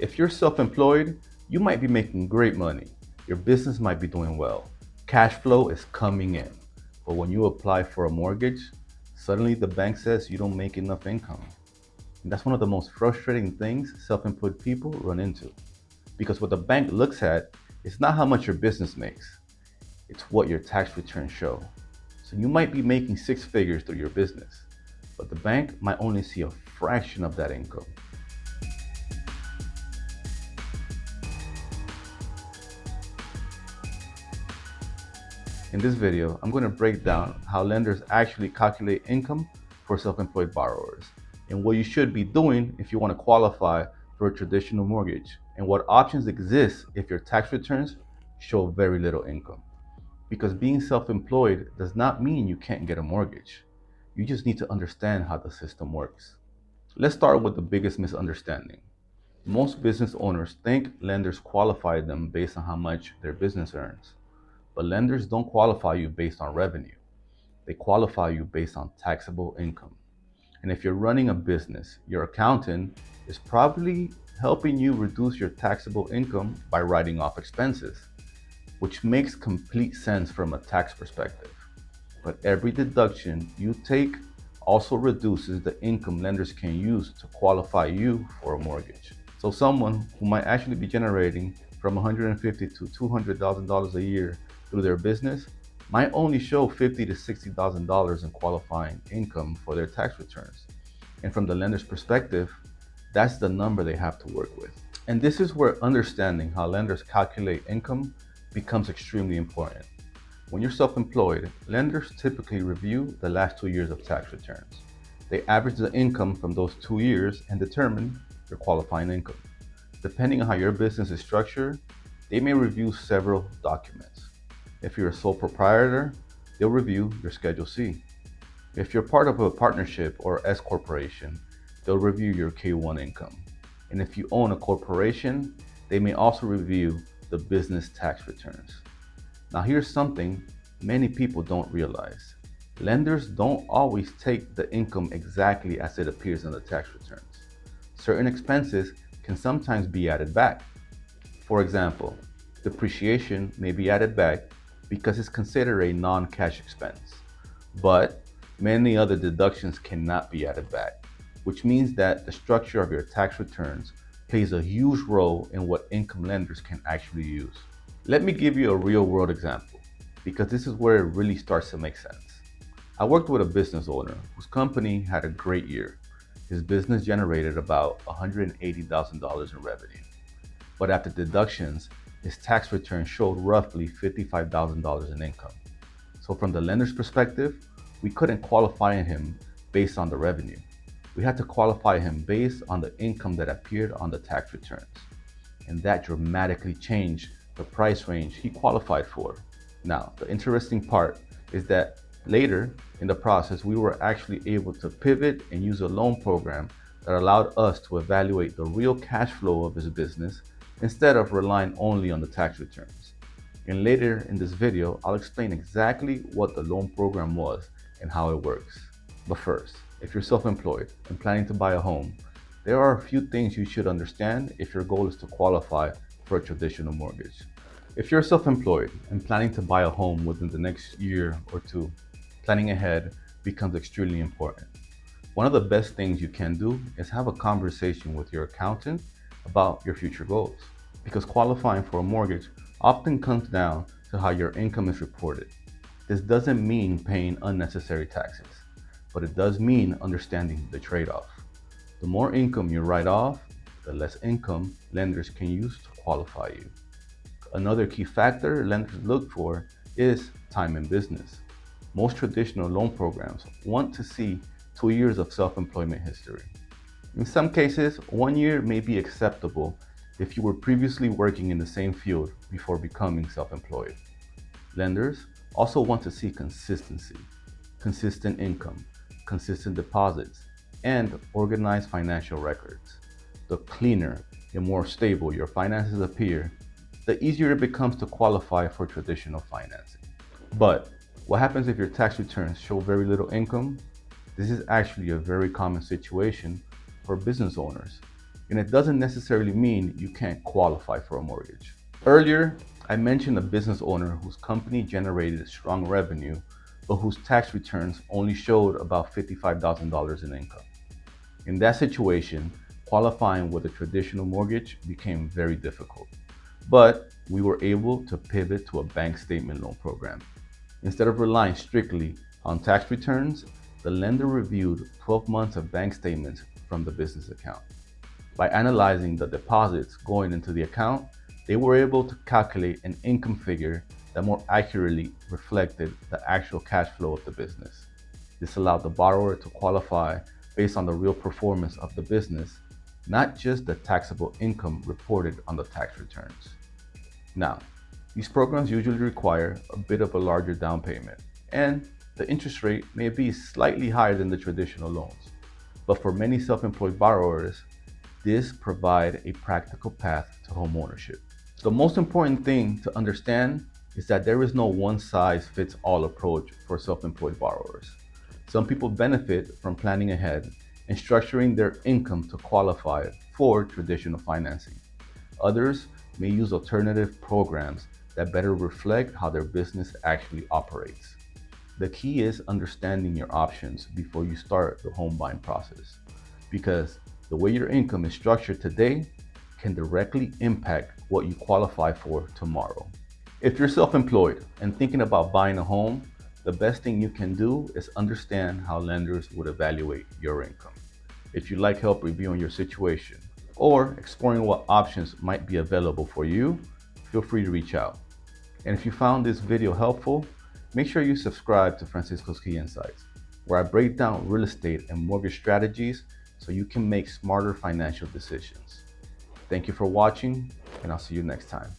If you're self-employed, you might be making great money. Your business might be doing well. Cash flow is coming in. But when you apply for a mortgage, suddenly the bank says you don't make enough income. And that's one of the most frustrating things self-employed people run into. Because what the bank looks at is not how much your business makes, it's what your tax returns show. So you might be making six figures through your business, but the bank might only see a fraction of that income. In this video, I'm going to break down how lenders actually calculate income for self-employed borrowers and what you should be doing if you want to qualify for a traditional mortgage, and what options exist if your tax returns show very little income. Because being self-employed does not mean you can't get a mortgage. You just need to understand how the system works. Let's start with the biggest misunderstanding. Most business owners think lenders qualify them based on how much their business earns. But lenders don't qualify you based on revenue. They qualify you based on taxable income. And if you're running a business, your accountant is probably helping you reduce your taxable income by writing off expenses, which makes complete sense from a tax perspective. But every deduction you take also reduces the income lenders can use to qualify you for a mortgage. So someone who might actually be generating from $150,000 to $200,000 a year through their business might only show $50,000 to $60,000 in qualifying income for their tax returns. And from the lender's perspective, that's the number they have to work with. And this is where understanding how lenders calculate income becomes extremely important. When you're self-employed, lenders typically review the last 2 years of tax returns. They average the income from those 2 years and determine your qualifying income. Depending on how your business is structured, they may review several documents. If you're a sole proprietor, they'll review your Schedule C. If you're part of a partnership or S corporation, they'll review your K-1 income. And if you own a corporation, they may also review the business tax returns. Now here's something many people don't realize. Lenders don't always take the income exactly as it appears in the tax returns. Certain expenses can sometimes be added back. For example, depreciation may be added back because it's considered a non-cash expense, but many other deductions cannot be added back, which means that the structure of your tax returns plays a huge role in what income lenders can actually use. Let me give you a real-world example, because this is where it really starts to make sense. I worked with a business owner whose company had a great year. His business generated about $180,000 in revenue, but after deductions, his tax return showed roughly $55,000 in income. So from the lender's perspective, we couldn't qualify him based on the revenue. We had to qualify him based on the income that appeared on the tax returns. And that dramatically changed the price range he qualified for. Now, the interesting part is that later in the process, we were actually able to pivot and use a loan program that allowed us to evaluate the real cash flow of his business instead of relying only on the tax returns. And later in this video, I'll explain exactly what the loan program was and how it works. But first, if you're self-employed and planning to buy a home, there are a few things you should understand if your goal is to qualify for a traditional mortgage. If you're self-employed and planning to buy a home within the next year or two, planning ahead becomes extremely important. One of the best things you can do is have a conversation with your accountant about your future goals, because qualifying for a mortgage often comes down to how your income is reported. This doesn't mean paying unnecessary taxes, but it does mean understanding the trade-off. The more income you write off, the less income lenders can use to qualify you. Another key factor lenders look for is time in business. Most traditional loan programs want to see 2 years of self-employment history. In some cases, 1 year may be acceptable if you were previously working in the same field before becoming self-employed. Lenders also want to see consistency, consistent income, consistent deposits, and organized financial records. The cleaner and more stable your finances appear, the easier it becomes to qualify for traditional financing. But what happens if your tax returns show very little income? This is actually a very common situation for business owners. And it doesn't necessarily mean you can't qualify for a mortgage. Earlier, I mentioned a business owner whose company generated strong revenue, but whose tax returns only showed about $55,000 in income. In that situation, qualifying with a traditional mortgage became very difficult. But we were able to pivot to a bank statement loan program. Instead of relying strictly on tax returns, the lender reviewed 12 months of bank statements from the business account. By analyzing the deposits going into the account, they were able to calculate an income figure that more accurately reflected the actual cash flow of the business. This allowed the borrower to qualify based on the real performance of the business, not just the taxable income reported on the tax returns. Now, these programs usually require a bit of a larger down payment, and the interest rate may be slightly higher than the traditional loans. But for many self-employed borrowers, this provides a practical path to homeownership. The most important thing to understand is that there is no one-size-fits-all approach for self-employed borrowers. Some people benefit from planning ahead and structuring their income to qualify for traditional financing. Others may use alternative programs that better reflect how their business actually operates. The key is understanding your options before you start the home buying process, because the way your income is structured today can directly impact what you qualify for tomorrow. If you're self-employed and thinking about buying a home, the best thing you can do is understand how lenders would evaluate your income. If you'd like help reviewing your situation or exploring what options might be available for you, feel free to reach out. And if you found this video helpful, make sure you subscribe to Francisco's Key Insights, where I break down real estate and mortgage strategies so you can make smarter financial decisions. Thank you for watching, and I'll see you next time.